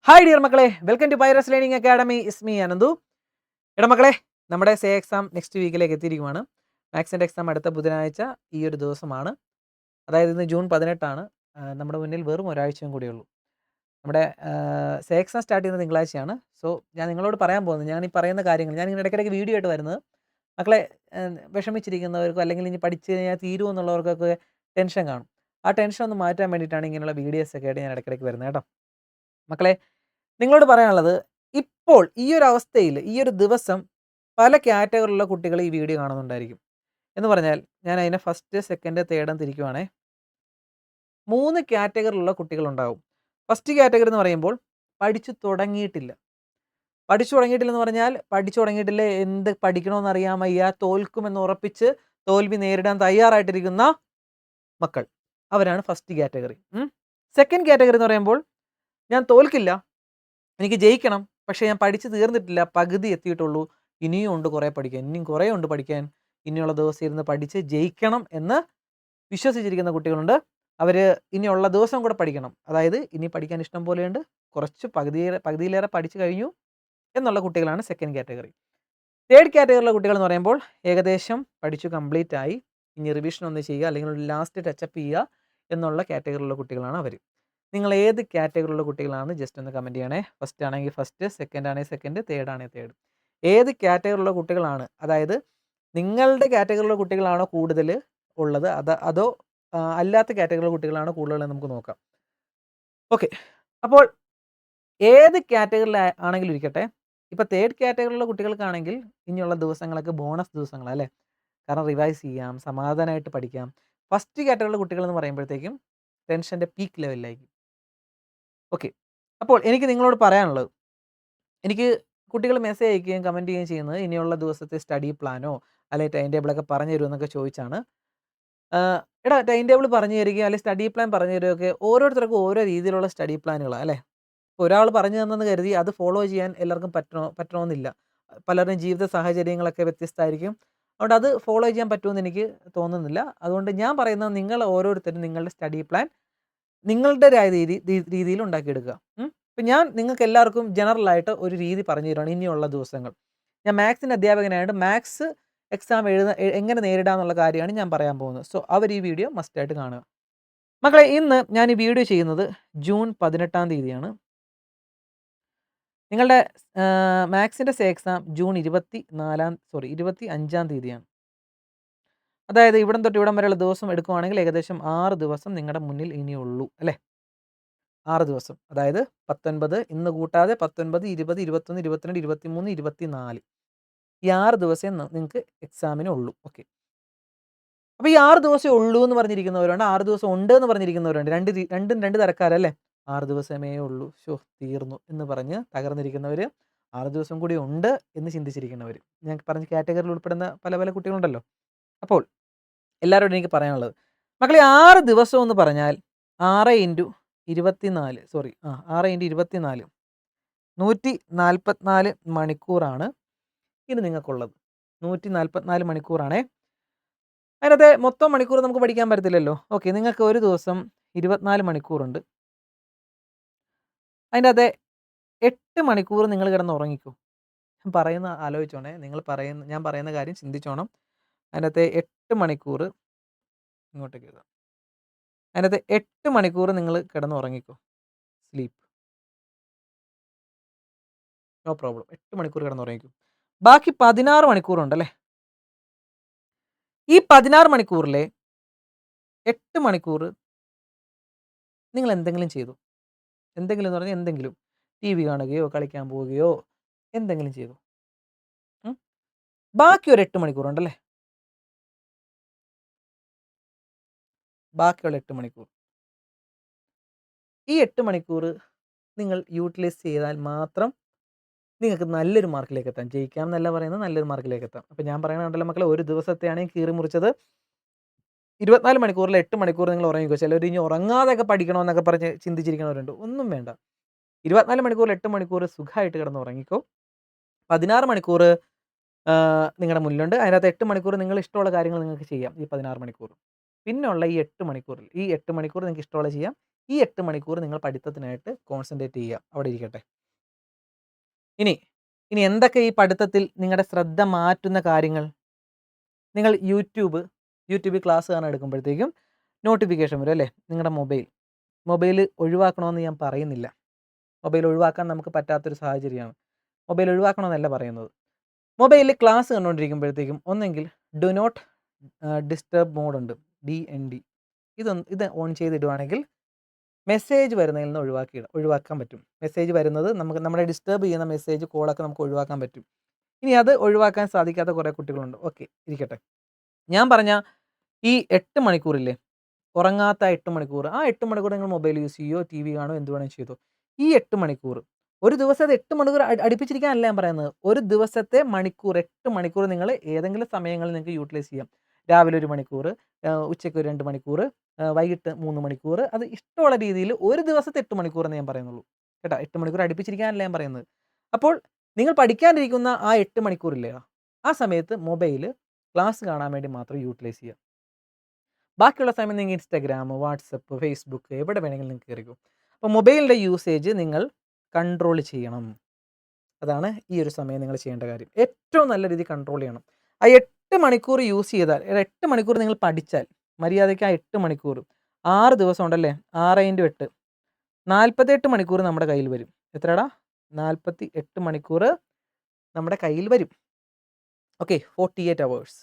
Hi dear മക്കളെ, welcome to Pyrus learning academy. It's me Ananthu. മക്കളെ, നമ്മുടെ സേ എക്സാം നെക്സ്റ്റ് വീക്കിലേക്ക് എത്തിയിരിക്കുവാണ്. മാത്സിൻ്റെ എക്സാം അടുത്ത ബുധനാഴ്ച ഈ ഒരു ദിവസമാണ്. അതായത് ഇന്ന് ജൂൺ 18ആണ്. നമ്മുടെ മുന്നിൽ വെറും ഒരാഴ്ചയും കൂടിയുള്ളൂ. നമ്മുടെ സേ എക്സാം സ്റ്റാർട്ട് ചെയ്യുന്നത് തിങ്കളാഴ്ചയാണ്. സോ ഞാൻ നിങ്ങളോട് പറയാൻ പോകുന്നത്, ഞാൻ ഈ പറയുന്ന കാര്യങ്ങൾ ഞാൻ ഇങ്ങനെ ഇടയ്ക്കിടയ്ക്ക് വീഡിയോ ആയിട്ട് വരുന്നത് മക്കളെ വിഷമിച്ചിരിക്കുന്നവർക്കോ അല്ലെങ്കിൽ ഇനി പഠിച്ച് കഴിഞ്ഞാൽ തീരുമോ എന്നുള്ളവർക്കൊക്കെ ടെൻഷൻ കാണും. ആ ടെൻഷൻ ഒന്ന് മാറ്റാൻ വേണ്ടിയിട്ടാണ് ഇങ്ങനെയുള്ള വീഡിയോസൊക്കെ ആയിട്ട് ഞാൻ ഇടയ്ക്കിടയ്ക്ക് വരുന്നത് കേട്ടോ. മക്കളെ, നിങ്ങളോട് പറയാനുള്ളത്, ഇപ്പോൾ ഈ ഒരു അവസ്ഥയിൽ ഈ ഒരു ദിവസം പല കാറ്റഗറിയിലുള്ള കുട്ടികൾ ഈ വീഡിയോ കാണുന്നുണ്ടായിരിക്കും. എന്ന് പറഞ്ഞാൽ ഞാൻ അതിനെ ഫസ്റ്റ്, സെക്കൻഡ്, തേർഡ് തിരിക്കുവാണേ. 3 കാറ്റഗറിയിലുള്ള കുട്ടികളുണ്ടാവും. ഫസ്റ്റ് കാറ്റഗറി എന്ന് പറയുമ്പോൾ പഠിച്ചു തുടങ്ങിയിട്ടില്ല. പഠിച്ചു തുടങ്ങിയിട്ടില്ലെന്ന് പറഞ്ഞാൽ പഠിച്ചു തുടങ്ങിയിട്ടില്ല, എന്ത് പഠിക്കണമെന്ന് അറിയാൻ വയ്യ, തോൽക്കുമെന്ന് ഉറപ്പിച്ച് തോൽവി നേരിടാൻ തയ്യാറായിട്ടിരിക്കുന്ന മക്കൾ. അവരാണ് ഫസ്റ്റ് കാറ്റഗറി. സെക്കൻഡ് കാറ്റഗറി എന്ന് പറയുമ്പോൾ ഞാൻ തോൽക്കില്ല, എനിക്ക് ജയിക്കണം, പക്ഷേ ഞാൻ പഠിച്ച് തീർന്നിട്ടില്ല, പകുതി എത്തിയിട്ടുള്ളൂ, ഇനിയും ഉണ്ട് കുറേ പഠിക്കാൻ, ഇനിയും കുറേ ഉണ്ട് പഠിക്കാൻ, ഇനിയുള്ള ദിവസം ഇരുന്ന് പഠിച്ച് ജയിക്കണം എന്ന് വിശ്വസിച്ചിരിക്കുന്ന കുട്ടികളുണ്ട്. അവർ ഇനിയുള്ള ദിവസം കൂടെ പഠിക്കണം, അതായത് ഇനി പഠിക്കാൻ ഇഷ്ടം പോലെയുണ്ട്, കുറച്ച് പകുതിയിലേറെ പഠിച്ചു കഴിഞ്ഞു എന്നുള്ള കുട്ടികളാണ് സെക്കൻഡ് കാറ്റഗറി. തേർഡ് കാറ്റഗറിയിലെ കുട്ടികൾ എന്ന് പറയുമ്പോൾ ഏകദേശം പഠിച്ചു കംപ്ലീറ്റ് ആയി, ഇനി റിവിഷൻ ഒന്ന് ചെയ്യുക അല്ലെങ്കിൽ ലാസ്റ്റ് ടച്ചപ്പ് ചെയ്യുക എന്നുള്ള കാറ്റഗറിയിലുള്ള കുട്ടികളാണ് അവർ. നിങ്ങൾ ഏത് കാറ്റഗറിയിലുള്ള കുട്ടികളാണ് ജസ്റ്റ് ഒന്ന് കമൻറ്റ് ചെയ്യണേ. ഫസ്റ്റ് ആണെങ്കിൽ ഫസ്റ്റ്, സെക്കൻഡ് ആണെങ്കിൽ സെക്കൻഡ്, തേർഡ് ആണെങ്കിൽ തേർഡ്. ഏത് കാറ്റഗറിയിലുള്ള കുട്ടികളാണ്, അതായത് നിങ്ങളുടെ കാറ്റഗറിയിലുള്ള കുട്ടികളാണോ കൂടുതൽ ഉള്ളത്, അതോ അല്ലാത്ത കാറ്റഗറിയിലുള്ള കുട്ടികളാണോ കൂടുതൽ നമുക്ക് നോക്കാം. ഓക്കെ, അപ്പോൾ ഏത് കാറ്റഗറിയിൽ ആണെങ്കിലും ഇരിക്കട്ടെ, ഇപ്പോൾ തേർഡ് കാറ്റഗറിയിലുള്ള കുട്ടികൾക്കാണെങ്കിൽ ഇനിയുള്ള ദിവസങ്ങളൊക്കെ ബോണസ് ദിവസങ്ങളാണ് അല്ലേ. കാരണം റിവൈസ് ചെയ്യാം, സമാധാനമായിട്ട് പഠിക്കാം. ഫസ്റ്റ് കാറ്റഗറിയിലുള്ള കുട്ടികൾ എന്ന് പറയുമ്പോഴത്തേക്കും ടെൻഷൻ്റെ പീക്ക് ലെവലിലായിരിക്കും. ഓക്കെ, അപ്പോൾ എനിക്ക് നിങ്ങളോട് പറയാനുള്ളത്, എനിക്ക് കുട്ടികൾ മെസ്സേജ് അയക്കുകയും കമൻറ്റ് ചെയ്യുകയും ചെയ്യുന്നത് ഇനിയുള്ള ദിവസത്തെ സ്റ്റഡി പ്ലാനോ അല്ലെങ്കിൽ ടൈം ടേബിളൊക്കെ പറഞ്ഞു തരുമോ എന്നൊക്കെ ചോദിച്ചാണ്. എടാ, ടൈം ടേബിൾ പറഞ്ഞു തരികയോ അല്ലെങ്കിൽ സ്റ്റഡി പ്ലാൻ പറഞ്ഞു തരികയൊക്കെ ഓരോരുത്തർക്കും ഓരോ രീതിയിലുള്ള സ്റ്റഡി പ്ലാനുകളാണ് അല്ലേ. ഒരാൾ പറഞ്ഞു തന്നെന്ന് കരുതി അത് ഫോളോ ചെയ്യാൻ എല്ലാവർക്കും പറ്റണമെന്നില്ല. പലരുടെയും ജീവിത സാഹചര്യങ്ങളൊക്കെ വ്യത്യസ്തമായിരിക്കും. അതുകൊണ്ട് അത് ഫോളോ ചെയ്യാൻ പറ്റുമെന്ന് എനിക്ക് തോന്നുന്നില്ല. അതുകൊണ്ട് ഞാൻ പറയുന്നത്, നിങ്ങൾ ഓരോരുത്തരും നിങ്ങളുടെ സ്റ്റഡി പ്ലാൻ നിങ്ങളുടേതായ രീതിയിൽ ഉണ്ടാക്കിയെടുക്കുക. ഇപ്പം ഞാൻ നിങ്ങൾക്ക് എല്ലാവർക്കും ജനറലായിട്ട് ഒരു രീതി പറഞ്ഞു തരുവാണ് ഇനിയുള്ള ദിവസങ്ങൾ. ഞാൻ മാത്സിൻ്റെ അധ്യാപകനായതുകൊണ്ട് മാത്സ് എക്സാം എങ്ങനെ നേരിടാമെന്നുള്ള കാര്യമാണ് ഞാൻ പറയാൻ പോകുന്നത്. സോ അവർ ഈ വീഡിയോ മസ്റ്റായിട്ട് കാണുക. മക്കളെ, ഇന്ന് ഞാൻ ഈ വീഡിയോ ചെയ്യുന്നത് ജൂൺ 18 തീയതിയാണ്. നിങ്ങളുടെ മാത്സിൻ്റെ എക്സാം ജൂൺ 25 തീയതിയാണ്. അതായത് ഇവിടം തൊട്ട് ഇവിടം വരെയുള്ള ദിവസം എടുക്കുകയാണെങ്കിൽ ഏകദേശം 6 ദിവസം നിങ്ങളുടെ മുന്നിൽ ഇനിയുള്ളൂ അല്ലേ. 6 ദിവസം, അതായത് 19 ഇന്ന് കൂട്ടാതെ 19, 20, 21, 22, 23, 24 ഈ 6 ദിവസമേ നിങ്ങൾക്ക് എക്സാമിന് ഉള്ളൂ. ഓക്കെ, അപ്പോൾ ഈ 6 ദിവസമേ ഉള്ളൂ എന്ന് പറഞ്ഞിരിക്കുന്നവരുണ്ട്, 6 ദിവസം ഉണ്ട് എന്ന് പറഞ്ഞിരിക്കുന്നവരുണ്ട്. രണ്ടും രണ്ട് തരക്കാരല്ലേ. 6 ദിവസമേ ഉള്ളൂ, തീർന്നു എന്ന് പറഞ്ഞ് തകർന്നിരിക്കുന്നവർ, 6 ദിവസം കൂടി ഉണ്ട് എന്ന് ചിന്തിച്ചിരിക്കുന്നവർ, ഞാൻ പറഞ്ഞ കാറ്റഗറിയിൽ ഉൾപ്പെടുന്ന പല പല കുട്ടികളുണ്ടല്ലോ. അപ്പോൾ എല്ലാവരോടും എനിക്ക് പറയാനുള്ളത്, മക്കളെ, 6 ദിവസം എന്ന് പറഞ്ഞാൽ 6 × 24 6 × 24 144 മണിക്കൂറാണ് ഇനി നിങ്ങൾക്കുള്ളത്. 144 മണിക്കൂറാണേ. അതിനകത്തെ മൊത്തം മണിക്കൂർ നമുക്ക് പഠിക്കാൻ പറ്റത്തില്ലല്ലോ. ഓക്കെ, നിങ്ങൾക്ക് ഒരു ദിവസം 24 മണിക്കൂറുണ്ട്. അതിൻ്റെ അകത്തെ 8 മണിക്കൂർ നിങ്ങൾ കിടന്ന് ഉറങ്ങിക്കോ. പറയുന്ന ആലോചിച്ചോണേ, ഞാൻ പറയുന്ന കാര്യം ചിന്തിച്ചോണം. അതിനകത്തെ 8 മണിക്കൂർ ഇങ്ങോട്ടേക്ക് എഴുതാം. അതിനകത്ത് 8 മണിക്കൂർ നിങ്ങൾ കിടന്ന് ഉറങ്ങിക്കോ. Sleep, no problem. 8 മണിക്കൂർ കിടന്ന് ഉറങ്ങിക്കോ. ബാക്കി 16 മണിക്കൂറുണ്ടല്ലേ. ഈ 16 മണിക്കൂറിലെ 8 മണിക്കൂർ നിങ്ങൾ എന്തെങ്കിലും ചെയ്തു. എന്തെങ്കിലും എന്ന് പറഞ്ഞാൽ എന്തെങ്കിലും TV കാണുകയോ കളിക്കാൻ പോവുകയോ എന്തെങ്കിലും ചെയ്തു. ബാക്കി ഒരു 8 മണിക്കൂറുണ്ടല്ലേ. ബാക്കിയുള്ള 8 മണിക്കൂർ, ഈ 8 മണിക്കൂർ നിങ്ങൾ യൂട്ടിലൈസ് ചെയ്താൽ മാത്രം നിങ്ങൾക്ക് നല്ലൊരു മാർക്കിലേക്ക് എത്താം. ജയിക്കാം എന്നല്ല പറയുന്നത്, നല്ലൊരു മാർക്കിലേക്ക് എത്താം. അപ്പോൾ ഞാൻ പറയണുണ്ടല്ലോ മക്കളെ, ഒരു ദിവസത്തെയാണെങ്കിൽ കീറി മുറിച്ചത് 24 മണിക്കൂറിൽ 8 മണിക്കൂർ നിങ്ങൾ ഉറങ്ങിക്കോ. ചിലർ ഇനി ഉറങ്ങാതെയൊക്കെ പഠിക്കണമെന്നൊക്കെ പറഞ്ഞ് ചിന്തിച്ചിരിക്കുന്നവരുണ്ട്. ഒന്നും വേണ്ട. 24 മണിക്കൂറിൽ 8 മണിക്കൂർ സുഖമായിട്ട് കിടന്ന് ഉറങ്ങിക്കോ. 16 മണിക്കൂർ നിങ്ങളുടെ മുന്നിലുണ്ട്. അതിനകത്ത് 8 മണിക്കൂർ നിങ്ങൾ ഇഷ്ടമുള്ള കാര്യങ്ങൾ നിങ്ങൾക്ക് ചെയ്യാം ഈ 16 മണിക്കൂർ. പിന്നെയുള്ള ഈ 8 മണിക്കൂറിൽ നിങ്ങൾക്ക് ഇഷ്ടമുള്ളത് ചെയ്യാം. ഈ 8 മണിക്കൂർ നിങ്ങൾ പഠിത്തത്തിനായിട്ട് കോൺസെൻട്രേറ്റ് ചെയ്യുക. അവിടെ ഇരിക്കട്ടെ. ഇനി എന്തൊക്കെ ഈ പഠിത്തത്തിൽ നിങ്ങളുടെ ശ്രദ്ധ മാറ്റുന്ന കാര്യങ്ങൾ? നിങ്ങൾ യൂട്യൂബിൽ ക്ലാസ് കാണാൻ എടുക്കുമ്പോഴത്തേക്കും നോട്ടിഫിക്കേഷൻ വരും അല്ലേ? നിങ്ങളുടെ മൊബൈൽ ഒഴിവാക്കണമെന്ന് ഞാൻ പറയുന്നില്ല. മൊബൈൽ ഒഴിവാക്കാൻ നമുക്ക് പറ്റാത്തൊരു സാഹചര്യമാണ്. മൊബൈൽ ഒഴിവാക്കണമെന്നല്ല പറയുന്നത്. മൊബൈലിൽ ക്ലാസ് കണ്ടുകൊണ്ടിരിക്കുമ്പോഴത്തേക്കും ഒന്നെങ്കിൽ ഡു നോട്ട് ഡിസ്റ്റർബ് മോഡുണ്ട്, DND. ഇത് ഓൺ ചെയ്തിടുവാണെങ്കിൽ മെസ്സേജ് വരുന്നതിൽ നിന്ന് ഒഴിവാക്കാൻ പറ്റും. മെസ്സേജ് വരുന്നത് നമ്മളെ ഡിസ്റ്റർബ് ചെയ്യുന്ന മെസ്സേജ്, കോളൊക്കെ നമുക്ക് ഒഴിവാക്കാൻ പറ്റും. ഇനി അത് ഒഴിവാക്കാൻ സാധിക്കാത്ത കുറേ കുട്ടികളുണ്ട്. ഓക്കെ, ഇരിക്കട്ടെ. ഞാൻ പറഞ്ഞ ഈ 8 മണിക്കൂറില്ലേ, ഉറങ്ങാത്ത 8 മണിക്കൂർ, ആ 8 മണിക്കൂർ നിങ്ങൾ മൊബൈൽ യൂസ് ചെയ്യുകയോ ടി വി കാണുകയോ എന്ത് വേണമെങ്കിലും ചെയ്തോ. ഈ 8 മണിക്കൂർ, ഒരു ദിവസത്തെ 8 മണിക്കൂർ അടുപ്പിച്ചിരിക്കാനല്ല ഞാൻ പറയുന്നത്. ഒരു ദിവസത്തെ 8 മണിക്കൂർ നിങ്ങൾ ഏതെങ്കിലും സമയങ്ങളിൽ നിങ്ങൾക്ക് യൂട്ടിലൈസ് ചെയ്യാം. രാവിലെ 1 മണിക്കൂർ, ഉച്ചയ്ക്ക് ഒരു 2 മണിക്കൂർ, വൈകിട്ട് 3 മണിക്കൂർ. അത് ഇഷ്ടമുള്ള രീതിയിൽ ഒരു ദിവസത്തെ 8 മണിക്കൂർ എന്ന് ഞാൻ പറയുന്നുള്ളൂ കേട്ടോ. 8 മണിക്കൂർ അടുപ്പിച്ചിരിക്കാനല്ല ഞാൻ പറയുന്നത്. അപ്പോൾ നിങ്ങൾ പഠിക്കാനിരിക്കുന്ന ആ 8 മണിക്കൂറില്ലേ, ആ സമയത്ത് മൊബൈൽ ക്ലാസ് കാണാൻ വേണ്ടി മാത്രം യൂട്ടിലൈസ് ചെയ്യുക. ബാക്കിയുള്ള സമയം നിങ്ങൾ ഇൻസ്റ്റാഗ്രാം, വാട്സപ്പ്, ഫേസ്ബുക്ക് എവിടെ വേണമെങ്കിലും നിങ്ങൾക്ക് കയറിക്കും. അപ്പോൾ മൊബൈലിൻ്റെ യൂസേജ് നിങ്ങൾ കൺട്രോൾ ചെയ്യണം. അതാണ് ഈ ഒരു സമയം നിങ്ങൾ ചെയ്യേണ്ട കാര്യം. ഏറ്റവും നല്ല രീതിയിൽ കൺട്രോൾ ചെയ്യണം. ആ 8 മണിക്കൂർ യൂസ് ചെയ്താൽ, 8 മണിക്കൂർ നിങ്ങൾ പഠിച്ചാൽ മര്യാദയ്ക്ക് ആ 8 മണിക്കൂർ 6 ദിവസം ഉണ്ടല്ലേ, 6 × 8 48 മണിക്കൂർ നമ്മുടെ കയ്യിൽ വരും. എത്രടാ? 48 മണിക്കൂർ നമ്മുടെ കയ്യിൽ വരും. Okay, 48 hours.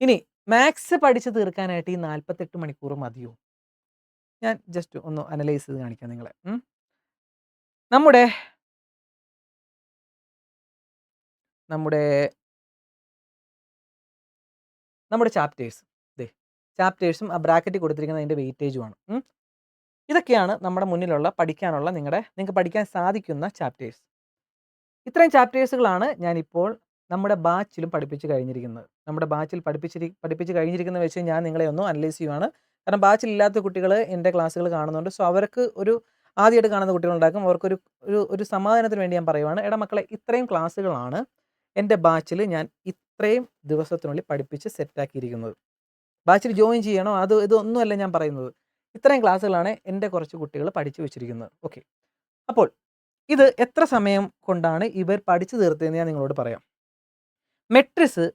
ഇനി മാത്സ് പഠിച്ച് തീർക്കാനായിട്ട് ഈ 48 മണിക്കൂർ മതിയോ? ഞാൻ ജസ്റ്റ് ഒന്ന് അനലൈസ് ചെയ്ത് കാണിക്കാം നിങ്ങളെ. നമ്മുടെ ചാപ്റ്റേഴ്സും ആ ബ്രാക്കറ്റിൽ കൊടുത്തിരിക്കുന്ന അതിൻ്റെ വെയിറ്റേജുമാണ്. ഇതൊക്കെയാണ് നമ്മുടെ മുന്നിലുള്ള പഠിക്കാനുള്ള നിങ്ങൾക്ക് പഠിക്കാൻ സാധിക്കുന്ന ചാപ്റ്റേഴ്സ്. ഇത്രയും ചാപ്റ്റേഴ്സുകളാണ് ഞാനിപ്പോൾ നമ്മുടെ ബാച്ചിലും പഠിപ്പിച്ച് കഴിഞ്ഞിരിക്കുന്നത്. നമ്മുടെ ബാച്ചിൽ പഠിപ്പിച്ച് കഴിഞ്ഞിരിക്കുന്നത് വെച്ച് ഞാൻ നിങ്ങളെ ഒന്ന് അനലൈസ് ചെയ്യുവാണ്. കാരണം ബാച്ചിലില്ലാത്ത കുട്ടികൾ എൻ്റെ ക്ലാസ്സുകൾ കാണുന്നുണ്ട്. സോ അവർക്ക് ആദ്യമായിട്ട് കാണുന്ന കുട്ടികളുണ്ടാക്കും. അവർക്കൊരു സമാധാനത്തിന് വേണ്ടി ഞാൻ പറയുവാണ്, എടാ മക്കളെ, ഇത്രയും ക്ലാസ്സുകളാണ് എൻ്റെ ബാച്ചിൽ ഞാൻ ഇത്രയും ദിവസത്തിനുള്ളിൽ പഠിപ്പിച്ച് സെറ്റാക്കിയിരിക്കുന്നത്. ബാച്ചിൽ ജോയിൻ ചെയ്യണോ ഇതൊന്നുമല്ല ഞാൻ പറയുന്നത്. ഇത്രയും ക്ലാസ്സുകളാണ് എൻ്റെ കുറച്ച് കുട്ടികൾ പഠിച്ചു വെച്ചിരിക്കുന്നത്. ഓക്കെ, അപ്പോൾ ഇത് എത്ര സമയം കൊണ്ടാണ് ഇവർ പഠിച്ചു തീർത്തതെന്ന് ഞാൻ നിങ്ങളോട് പറയാം. മെട്രിക്സ്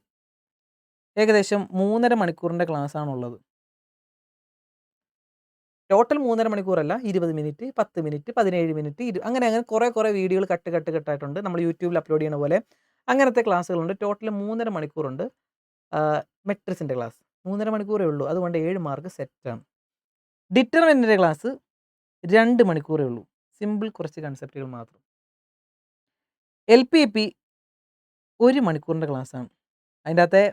ഏകദേശം 3.5 മണിക്കൂറിൻ്റെ ക്ലാസ്സാണുള്ളത്. ടോട്ടൽ 3.5 മണിക്കൂറല്ല, 20 മിനിറ്റ്, 10 മിനിറ്റ്, 17 മിനിറ്റ്, അങ്ങനെ കുറേ വീഡിയോകൾ കട്ടായിട്ടുണ്ട്. നമ്മൾ യൂട്യൂബിൽ അപ്ലോഡ് ചെയ്യുന്ന പോലെ അങ്ങനത്തെ ക്ലാസ്സുകളുണ്ട്. Total 3.5 മണിക്കൂറുണ്ട് മെട്രിക്സിൻ്റെ class. 3.5 മണിക്കൂറേ ഉള്ളൂ. അതുകൊണ്ട് 7 മാർക്ക് സെറ്റാണ്. ഡിറ്റർമിനൻ്റിൻ്റെ ക്ലാസ് 2 മണിക്കൂറേ ഉള്ളൂ. സിമ്പിൾ കുറച്ച് കൺസെപ്റ്റുകൾ മാത്രം. LPP 1 മണിക്കൂറിൻ്റെ ക്ലാസ്സാണ്. അതിൻ്റെ അകത്തെ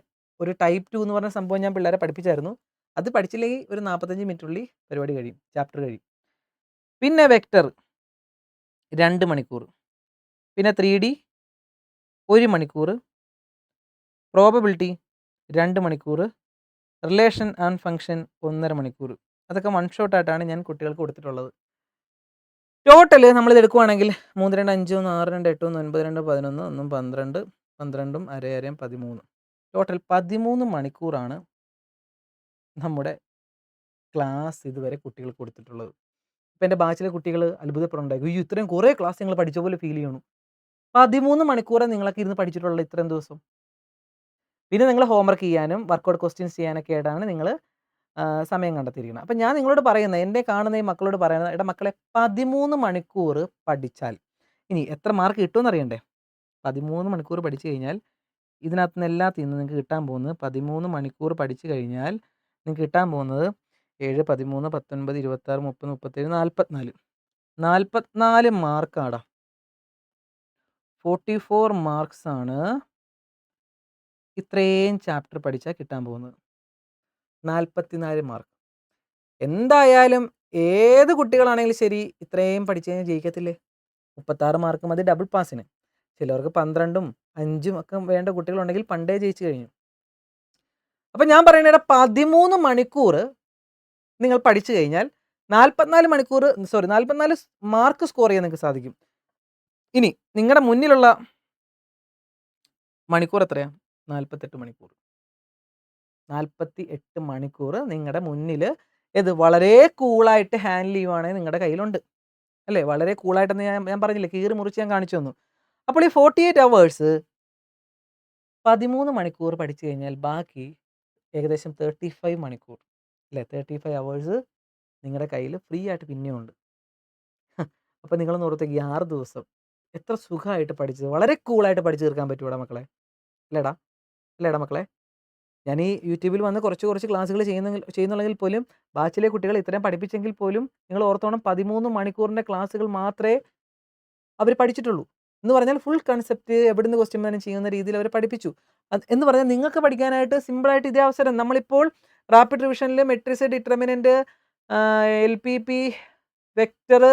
ഒരു ടൈപ്പ് 2 എന്ന് പറഞ്ഞ സംഭവം ഞാൻ പിള്ളേരെ പഠിപ്പിച്ചായിരുന്നു. അത് പഠിച്ചില്ലെങ്കിൽ ഒരു 45 മിനിറ്റുള്ളിൽ പരിപാടി കഴിയും, ചാപ്റ്റർ കഴിയും. പിന്നെ വെക്റ്റർ 2 മണിക്കൂർ, പിന്നെ 3D 1 മണിക്കൂർ, പ്രോബബിലിറ്റി 2 മണിക്കൂർ, റിലേഷൻ ആൻഡ് ഫംഗ്ഷൻ 1.5 മണിക്കൂർ. അതൊക്കെ വൺ ഷോട്ടായിട്ടാണ് ഞാൻ കുട്ടികൾക്ക് കൊടുത്തിട്ടുള്ളത്. ടോട്ടൽ നമ്മളിത് എടുക്കുവാണെങ്കിൽ 3, 2, 5, 6, 2, 8, 9, 2, 11, 12, 12, അര 13. ടോട്ടൽ 13 മണിക്കൂറാണ് നമ്മുടെ ക്ലാസ് ഇതുവരെ കുട്ടികൾക്ക് കൊടുത്തിട്ടുള്ളത്. ഇപ്പം എൻ്റെ ബാച്ചിലെ കുട്ടികൾ അത്ഭുതപ്പെടുന്നുണ്ടായിരിക്കും, അയ്യോ ഇത്രയും കുറേ ക്ലാസ് നിങ്ങൾ പഠിച്ച പോലെ ഫീൽ ചെയ്യണു. 13 മണിക്കൂറെ നിങ്ങളൊക്കെ ഇരുന്ന് പഠിച്ചിട്ടുള്ളത് ഇത്രയും ദിവസം. പിന്നെ നിങ്ങൾ ഹോംവർക്ക് ചെയ്യാനും വർക്കൗട്ട് ക്വസ്റ്റ്യൻസ് ചെയ്യാനൊക്കെ ആയിട്ടാണ് നിങ്ങൾ സമയം കണ്ടെത്തിയിരിക്കുന്നത്. അപ്പം ഞാൻ നിങ്ങളോട് പറയുന്നത്, എൻ്റെ കാണുന്ന ഈ മക്കളോട് പറയുന്നത്, എടാ മക്കളെ, 13 മണിക്കൂർ പഠിച്ചാൽ ഇനി എത്ര മാർക്ക് കിട്ടുമെന്ന് അറിയണ്ടേ? 13 മണിക്കൂർ പഠിച്ചു കഴിഞ്ഞാൽ ഇതിനകത്ത് നിന്ന് എല്ലാത്തിൽ നിന്ന് നിങ്ങൾക്ക് കിട്ടാൻ പോകുന്നത്, 13 മണിക്കൂർ പഠിച്ചു കഴിഞ്ഞാൽ നിങ്ങൾക്ക് കിട്ടാൻ പോകുന്നത് 7, 13, 19, 26, 30, 37, 44 മാർക്കാടാ. 44 മാർക്സാണ് ഇത്രയും ചാപ്റ്റർ പഠിച്ചാൽ കിട്ടാൻ പോകുന്നത്. 44 മാർക്ക്. എന്തായാലും ഏത് കുട്ടികളാണെങ്കിലും ശരി, ഇത്രയും പഠിച്ചു കഴിഞ്ഞാൽ ജയിക്കത്തില്ലേ? 36 മാർക്ക് മതി ഡബിൾ പാസിന്. ചിലവർക്ക് 12ഉം 5ഉം ഒക്കെ വേണ്ട കുട്ടികളുണ്ടെങ്കിൽ പണ്ടേ ജയിച്ചു കഴിഞ്ഞു. അപ്പം ഞാൻ പറയുന്നത്, 13 മണിക്കൂർ നിങ്ങൾ പഠിച്ചു കഴിഞ്ഞാൽ 44 മാർക്ക് സ്കോർ ചെയ്യാൻ നിങ്ങൾക്ക് സാധിക്കും. ഇനി നിങ്ങളുടെ മുന്നിലുള്ള മണിക്കൂർ എത്രയാണ്? 48 മണിക്കൂർ. 48 മണിക്കൂർ നിങ്ങളുടെ മുന്നിൽ ഏത് വളരെ കൂളായിട്ട് ഹാൻഡിൽ ചെയ്യുവാണെങ്കിൽ നിങ്ങളുടെ കയ്യിലുണ്ട് അല്ലേ? വളരെ കൂളായിട്ടെന്ന് ഞാൻ പറഞ്ഞില്ലേ, കീറി മുറിച്ച് ഞാൻ കാണിച്ചു തന്നു. അപ്പോൾ ഈ 48 അവേഴ്സ് 13 മണിക്കൂർ പഠിച്ചു കഴിഞ്ഞാൽ ബാക്കി ഏകദേശം 35 മണിക്കൂർ അല്ലേ? 35 അവേഴ്സ് നിങ്ങളുടെ കയ്യിൽ ഫ്രീ ആയിട്ട് പിന്നെയും ഉണ്ട്. അപ്പോൾ നിങ്ങളൊന്ന് ഓർത്തേക്ക്, ഈ 6 ദിവസം എത്ര സുഖമായിട്ട് പഠിച്ച് വളരെ കൂളായിട്ട് പഠിച്ച് തീർക്കാൻ പറ്റൂടാ മക്കളെ. അല്ലേടാ? അല്ലേടാ മക്കളെ? ഞാൻ ഈ യൂട്യൂബിൽ വന്ന് കുറച്ച് ക്ലാസ്സുകൾ ചെയ്യുന്നുള്ളെങ്കിൽ പോലും ബാച്ചിലെ കുട്ടികളെ ഇത്രയും പഠിപ്പിച്ചെങ്കിൽ പോലും നിങ്ങൾ ഓർത്തോണം, 13 മണിക്കൂറിൻ്റെ ക്ലാസ്സുകൾ മാത്രമേ അവർ പഠിച്ചിട്ടുള്ളൂ. എന്ന് പറഞ്ഞാൽ ഫുൾ കൺസെപ്റ്റ് എവിടുന്ന് ക്വസ്റ്റ്യൻ ബാങ്ക് ചെയ്യുന്ന രീതിയിൽ അവർ പഠിപ്പിച്ചു. എന്ന് പറഞ്ഞാൽ നിങ്ങൾക്ക് പഠിക്കാനായിട്ട് സിമ്പിളായിട്ട് ഇതേ അവസരം. നമ്മളിപ്പോൾ റാപ്പിഡ് റിവിഷനിൽ മെട്രിക്സ്, ഡിറ്റർമിനന്റ്, LPP, വെക്റ്റർ,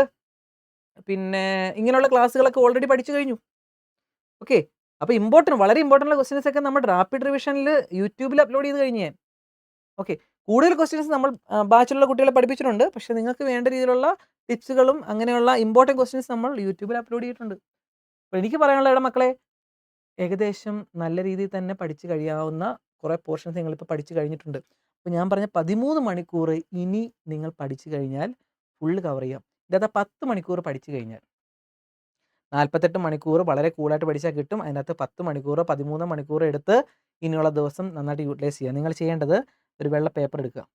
പിന്നെ ഇങ്ങനെയുള്ള ക്ലാസ്സുകളൊക്കെ ഓൾറെഡി പഠിച്ചു കഴിഞ്ഞു. ഓക്കെ. അപ്പോൾ വളരെ ഇമ്പോർട്ടൻ്റ് ക്വസ്റ്റ്യൻസ് ഒക്കെ നമ്മുടെ റാപ്പിഡ് റിവിഷനിൽ യൂട്യൂബിൽ അപ്ലോഡ് ചെയ്ത് കഴിഞ്ഞ് ഞാൻ. ഓക്കെ. കൂടുതൽ ക്വസ്റ്റ്യൻസ് നമ്മൾ ബാച്ചിലുള്ള കുട്ടികളെ പഠിപ്പിച്ചിട്ടുണ്ട്. പക്ഷേ നിങ്ങൾക്ക് വേണ്ട രീതിയിലുള്ള ടിപ്സുകളും അങ്ങനെയുള്ള ഇമ്പോർട്ടൻറ്റ് ക്വസ്റ്റ്യൻസ് നമ്മൾ യൂട്യൂബിൽ അപ്ലോഡ് ചെയ്തിട്ടുണ്ട്. അപ്പോൾ എനിക്ക് പറയാനുള്ളത് മക്കളെ, ഏകദേശം നല്ല രീതിയിൽ തന്നെ പഠിച്ച് കഴിയാവുന്ന കുറേ പോർഷൻസ് നിങ്ങളിപ്പോൾ പഠിച്ചു കഴിഞ്ഞിട്ടുണ്ട്. അപ്പോൾ ഞാൻ പറഞ്ഞ 13 മണിക്കൂർ ഇനി നിങ്ങൾ പഠിച്ചു കഴിഞ്ഞാൽ ഫുള്ള് കവർ ചെയ്യാം. ഇതാ 10 മണിക്കൂർ പഠിച്ചു കഴിഞ്ഞാൽ 48 മണിക്കൂർ വളരെ കൂളായിട്ട് പഠിച്ചാൽ കിട്ടും. അതിനകത്ത് 10 മണിക്കൂർ 13 മണിക്കൂർ എടുത്ത് ഇനിയുള്ള ദിവസം നന്നായിട്ട് യൂട്ടിലൈസ് ചെയ്യുക. നിങ്ങൾ ചെയ്യേണ്ടത് ഒരു വെള്ള പേപ്പർ എടുക്കുക.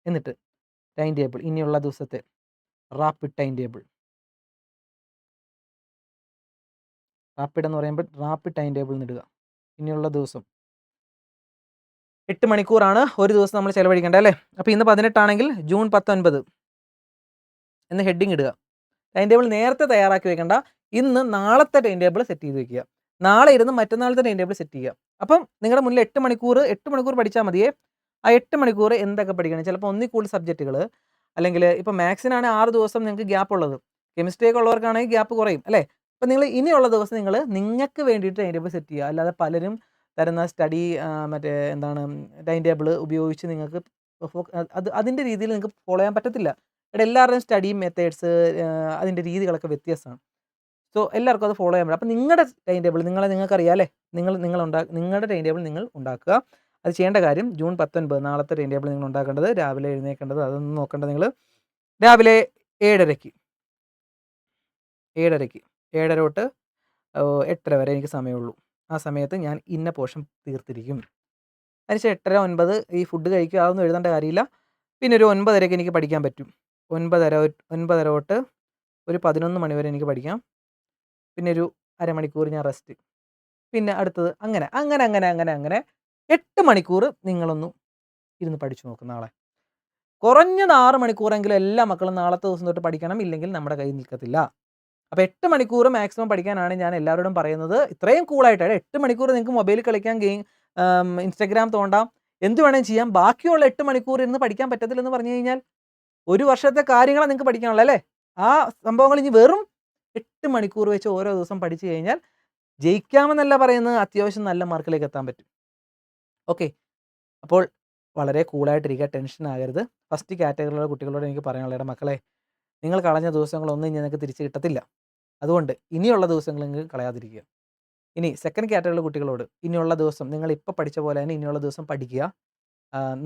എന്നിട്ട് ടൈം ടേബിൾ, ഇനിയുള്ള ദിവസത്തെ റാപ്പിഡ് ടൈം ടേബിൾ. റാപ്പിഡ് എന്ന് പറയുമ്പോൾ റാപ്പിഡ് ടൈം ടേബിൾ ഇടുക. ഇനിയുള്ള ദിവസം 8 മണിക്കൂറാണ് ഒരു ദിവസം നമ്മൾ ചിലവഴിക്കേണ്ടത് അല്ലേ? അപ്പോൾ ഇന്ന് 18 ആണെങ്കിൽ ജൂൺ 19 എന്ന് ഹെഡിങ് ഇടുക. ടൈം ടേബിൾ നേരത്തെ തയ്യാറാക്കി വെക്കേണ്ട. ഇന്ന് നാളത്തെ ടൈം ടേബിൾ സെറ്റ് ചെയ്ത് വെക്കുക. നാളെ ഇരുന്ന് മറ്റന്നാളത്തെ ടൈം ടേബിൾ സെറ്റ് ചെയ്യുക. അപ്പം നിങ്ങളുടെ മുന്നിൽ 8 മണിക്കൂർ പഠിച്ചാൽ മതിയേ. ആ 8 മണിക്കൂർ എന്തൊക്കെ പഠിക്കണം? ചിലപ്പോൾ ഒന്നിൽ കൂടുതൽ സബ്ജക്റ്റുകൾ, അല്ലെങ്കിൽ ഇപ്പോൾ മാത്സിനാണ് 6 ദിവസം നിങ്ങൾക്ക് ഗ്യാപ്പ് ഉള്ളത്. കെമിസ്ട്രി ഒക്കെ ഉള്ളവർക്കാണെങ്കിൽ ഗ്യാപ്പ് കുറയും അല്ലേ? അപ്പോൾ നിങ്ങൾ ഇനിയുള്ള ദിവസം നിങ്ങൾക്ക് വേണ്ടിയിട്ട് ടൈം ടേബിൾ സെറ്റ് ചെയ്യുക. അല്ലാതെ പലരും തരുന്ന സ്റ്റഡി ടൈം ടേബിൾ ഉപയോഗിച്ച് നിങ്ങൾക്ക് അതിൻ്റെ രീതിയിൽ നിങ്ങൾക്ക് ഫോളോ ചെയ്യാൻ പറ്റത്തില്ല. ഇവിടെ എല്ലാവരുടെയും സ്റ്റഡി മെത്തേഡ്സ്, അതിൻ്റെ രീതികളൊക്കെ വ്യത്യാസമാണ്. സോ എല്ലാവർക്കും അത് ഫോളോ ചെയ്യാൻ പറ്റും. അപ്പോൾ നിങ്ങളുടെ ടൈം ടേബിൾ നിങ്ങൾക്കറിയാം അല്ലേ? നിങ്ങളുടെ ടൈം ടേബിൾ നിങ്ങൾ ഉണ്ടാക്കുക. അത് ചെയ്യേണ്ട കാര്യം ജൂൺ 19 നാളത്തെ ടൈം ടേബിൾ നിങ്ങൾ ഉണ്ടാക്കേണ്ടത്. രാവിലെ എഴുന്നേൽക്കേണ്ടത് അതൊന്നും നോക്കേണ്ടത്. നിങ്ങൾ രാവിലെ 7:30 7:30 തൊട്ട് 8:30 വരെ എനിക്ക് സമയമുള്ളൂ. ആ സമയത്ത് ഞാൻ ഇന്ന പോർഷൻ തീർത്തിരിക്കും. അതിനുശേഷം 8:30 9 ഈ ഫുഡ് കഴിക്കുക, അതൊന്നും എഴുതേണ്ട കാര്യമില്ല. പിന്നെ ഒരു 9:30 എനിക്ക് പഠിക്കാൻ പറ്റും. 9:30 തൊട്ട് ഒരു 11 മണി വരെ എനിക്ക് പഠിക്കാം. പിന്നെ ഒരു അരമണിക്കൂർ ഞാൻ റെസ്റ്റ്. പിന്നെ അടുത്തത് അങ്ങനെ 8 മണിക്കൂർ നിങ്ങളൊന്ന് ഇരുന്ന് പഠിച്ചു നോക്കും നാളെ. കുറഞ്ഞത് 6 മണിക്കൂറെങ്കിലും എല്ലാ മക്കളും നാളത്തെ ദിവസം തൊട്ട് പഠിക്കണം. ഇല്ലെങ്കിൽ നമ്മുടെ കയ്യിൽ നിൽക്കത്തില്ല. അപ്പോൾ 8 മണിക്കൂർ മാക്സിമം പഠിക്കാനാണ് ഞാൻ എല്ലാവരോടും പറയുന്നത്. ഇത്രയും കൂളായിട്ട് 8 മണിക്കൂർ നിങ്ങൾക്ക് മൊബൈലിൽ കളിക്കാം, ഇൻസ്റ്റാഗ്രാം തോണ്ടാം, എന്ത് വേണമെങ്കിലും ചെയ്യാം. ബാക്കിയുള്ള 8 മണിക്കൂർ ഇരുന്ന് പഠിക്കാൻ പറ്റത്തില്ലെന്ന് പറഞ്ഞു കഴിഞ്ഞാൽ ഒരു വർഷത്തെ കാര്യങ്ങളാണ് നിങ്ങൾക്ക് പഠിക്കാനുള്ളത് അല്ലേ? ആ സംഭവങ്ങൾ ഇനി വെറും 8 മണിക്കൂർ വെച്ച് ഓരോ ദിവസം പഠിച്ചു കഴിഞ്ഞാൽ ജയിക്കാമെന്നല്ല പറയുന്നത്, അത്യാവശ്യം നല്ല മാർക്കിലേക്ക് എത്താൻ പറ്റും. ഓക്കെ. അപ്പോൾ വളരെ കൂളായിട്ടിരിക്കുക, ടെൻഷൻ ആകരുത്. ഫസ്റ്റ് കാറ്റഗറിയിലുള്ള കുട്ടികളോട് എനിക്ക് പറയാനുള്ളത്, മക്കളെ, നിങ്ങൾ കളഞ്ഞ ദിവസങ്ങളൊന്നും നിങ്ങൾക്ക് തിരിച്ച് കിട്ടത്തില്ല. അതുകൊണ്ട് ഇനിയുള്ള ദിവസങ്ങൾ നിങ്ങൾക്ക് കളയാതിരിക്കുക. ഇനി സെക്കൻഡ് കാറ്റഗറിയിലുള്ള കുട്ടികളോട്, ഇനിയുള്ള ദിവസം നിങ്ങൾ ഇപ്പോൾ പഠിച്ച പോലെ തന്നെ ഇനിയുള്ള ദിവസം പഠിക്കുക.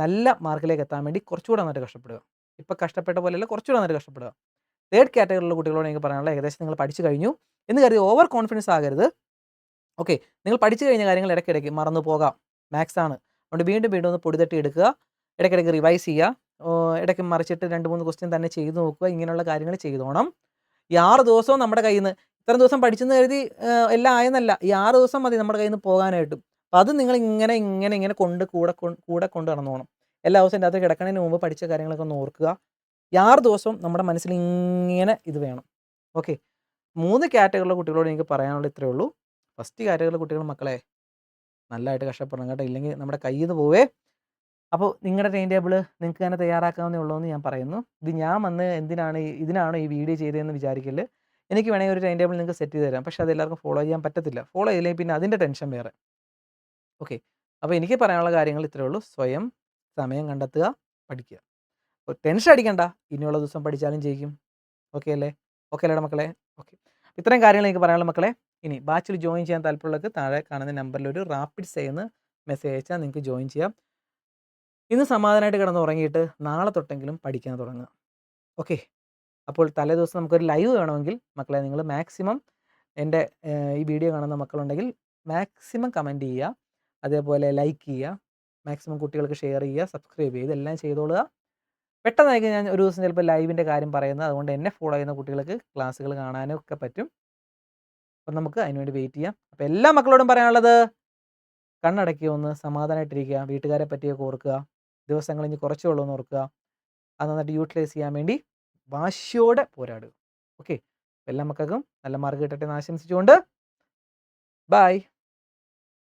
നല്ല മാർക്കിലേക്ക് എത്താൻ വേണ്ടി കുറച്ചുകൂടെ നന്നായിട്ട് കഷ്ടപ്പെടുക. ഇപ്പോൾ കഷ്ടപ്പെട്ട പോലെയല്ല, കുറച്ചുകൂടെ നന്നായിട്ട് കഷ്ടപ്പെടുക. തേർഡ് കാറ്റഗറിയിലുള്ള കുട്ടികളോട് എനിക്ക് പറയാനുള്ളത്, ഏകദേശം നിങ്ങൾ പഠിച്ചു കഴിഞ്ഞു എന്ന് കരുതി ഓവർ കോൺഫിഡൻസ് ആകരുത്. ഓക്കെ. നിങ്ങൾ പഠിച്ചു കഴിഞ്ഞ കാര്യങ്ങൾ ഇടയ്ക്കിടയ്ക്ക് മറന്നു പോകാം. മാത്സ് ആണ്. അതുകൊണ്ട് വീണ്ടും ഒന്ന് പൊടി തട്ടി എടുക്കുക. ഇടയ്ക്കിടയ്ക്ക് റിവൈസ് ചെയ്യുക. ഇടയ്ക്ക് മറിച്ചിട്ട് 2-3 ക്വസ്റ്റ്യൻ തന്നെ ചെയ്ത് നോക്കുക. ഇങ്ങനെയുള്ള കാര്യങ്ങൾ ചെയ്തോണം. ഈ 6 ദിവസവും നമ്മുടെ കയ്യിൽ നിന്ന്, ഇത്ര ദിവസം പഠിച്ചെന്ന് കരുതി എല്ലാം ആയെന്നല്ല. ഈ 6 ദിവസം മതി നമ്മുടെ കയ്യിൽ നിന്ന് പോകാനായിട്ടും. അപ്പം അത് നിങ്ങൾ ഇങ്ങനെ കൂടെ കൊണ്ട് നടന്നോണം. എല്ലാ ദിവസവും രാത്രി കിടക്കുന്നതിന് മുമ്പ് പഠിച്ച കാര്യങ്ങളൊക്കെ ഒന്ന് ഓർക്കുക. ഈ 6 ദിവസവും നമ്മുടെ മനസ്സിൽ ഇങ്ങനെ ഇത് വേണം. ഓക്കെ. 3 കാറ്റഗറിയിലുള്ള കുട്ടികളോട് എനിക്ക് പറയാനുള്ളത് ഇത്രയേ ഉള്ളൂ. ഫസ്റ്റ് കാറ്റഗറിയിലെ കുട്ടികൾ, മക്കളെ, നല്ലതായിട്ട് കഷ്ടപ്പെടണം കേട്ടോ, ഇല്ലെങ്കിൽ നമ്മുടെ കയ്യിൽ നിന്ന് പോവേ. അപ്പോൾ നിങ്ങളുടെ ടൈം ടേബിൾ നിങ്ങൾക്ക് തന്നെ തയ്യാറാക്കാവുന്നേ ഉള്ളൂ എന്ന് ഞാൻ പറയുന്നു. ഇത് ഞാൻ വന്ന് ഇതിനാണോ ഈ വീഡിയോ ചെയ്തതെന്ന് വിചാരിക്കല്. എനിക്ക് വേണമെങ്കിൽ ഒരു ടൈം ടേബിൾ നിങ്ങൾക്ക് സെറ്റ് ചെയ്ത് തരാം. പക്ഷേ അത് എല്ലാവർക്കും ഫോളോ ചെയ്യാൻ പറ്റത്തില്ല. ഫോളോ ചെയ്തില്ലെങ്കിൽ പിന്നെ അതിൻ്റെ ടെൻഷൻ വേറെ. ഓക്കെ. അപ്പോൾ എനിക്ക് പറയാനുള്ള കാര്യങ്ങൾ ഇത്രയേ ഉള്ളൂ. സ്വയം സമയം കണ്ടെത്തുക, പഠിക്കുക. അപ്പോൾ ടെൻഷൻ അടിക്കണ്ട. ഇനിയുള്ള ദിവസം പഠിച്ചാലും ജയിക്കും. ഓക്കെ അല്ലേ? ഓക്കെ അല്ലേടാ മക്കളെ? ഓക്കെ. ഇത്രയും കാര്യങ്ങൾ എനിക്ക് പറയാനുള്ള മക്കളെ. ഇനി ബാച്ചിൽ ജോയിൻ ചെയ്യാൻ താല്പര്യമുള്ളവർക്ക് താഴെ കാണുന്ന നമ്പറിൽ ഒരു റാപ്പിഡ് സേ എന്ന് മെസ്സേജ് അയച്ചാൽ നിങ്ങൾക്ക് ജോയിൻ ചെയ്യാം. ഇന്ന് സമാധാനമായിട്ട് കിടന്നുറങ്ങിയിട്ട് നാളെ തൊട്ടെങ്കിലും പഠിക്കാൻ തുടങ്ങുക. ഓക്കെ. അപ്പോൾ തലേദിവസം നമുക്കൊരു ലൈവ് വേണമെങ്കിൽ മക്കളെ നിങ്ങൾ മാക്സിമം എൻ്റെ ഈ വീഡിയോ കാണുന്ന മക്കളുണ്ടെങ്കിൽ മാക്സിമം കമൻറ്റ് ചെയ്യുക. അതേപോലെ ലൈക്ക് ചെയ്യുക. മാക്സിമം കുട്ടികൾക്ക് ഷെയർ ചെയ്യുക, സബ്സ്ക്രൈബ് ചെയ്യുക. ഇതെല്ലാം ചെയ്തോളുക. പെട്ടെന്നായിരിക്കും ഞാൻ ഒരു ദിവസം ചിലപ്പോൾ ലൈവിൻ്റെ കാര്യം പറയുന്നത്. അതുകൊണ്ട് എന്നെ ഫോളോ ചെയ്യുന്ന കുട്ടികൾക്ക് ക്ലാസ്സുകൾ കാണാനും ഒക്കെ പറ്റും. അപ്പം നമുക്ക് അതിനുവേണ്ടി വെയിറ്റ് ചെയ്യാം. അപ്പോൾ എല്ലാ മക്കളോടും പറയാനുള്ളത് കണ്ണടയ്ക്കുക, ഒന്ന് സമാധാനമായിട്ടിരിക്കുക, വീട്ടുകാരെ പറ്റിയൊക്കെ ഓർക്കുക, ദിവസങ്ങൾ ഇനി കുറച്ചേ ഉള്ളൂ എന്ന് ഓർക്കുക. അത് നന്നായിട്ട് യൂട്ടിലൈസ് ചെയ്യാൻ വേണ്ടി വാശിയോടെ പോരാടുക. ഓക്കെ. എല്ലാ മക്കൾക്കും നല്ല മാർക്ക് കിട്ടട്ടെ എന്ന് ആശംസിച്ചുകൊണ്ട് ബൈ.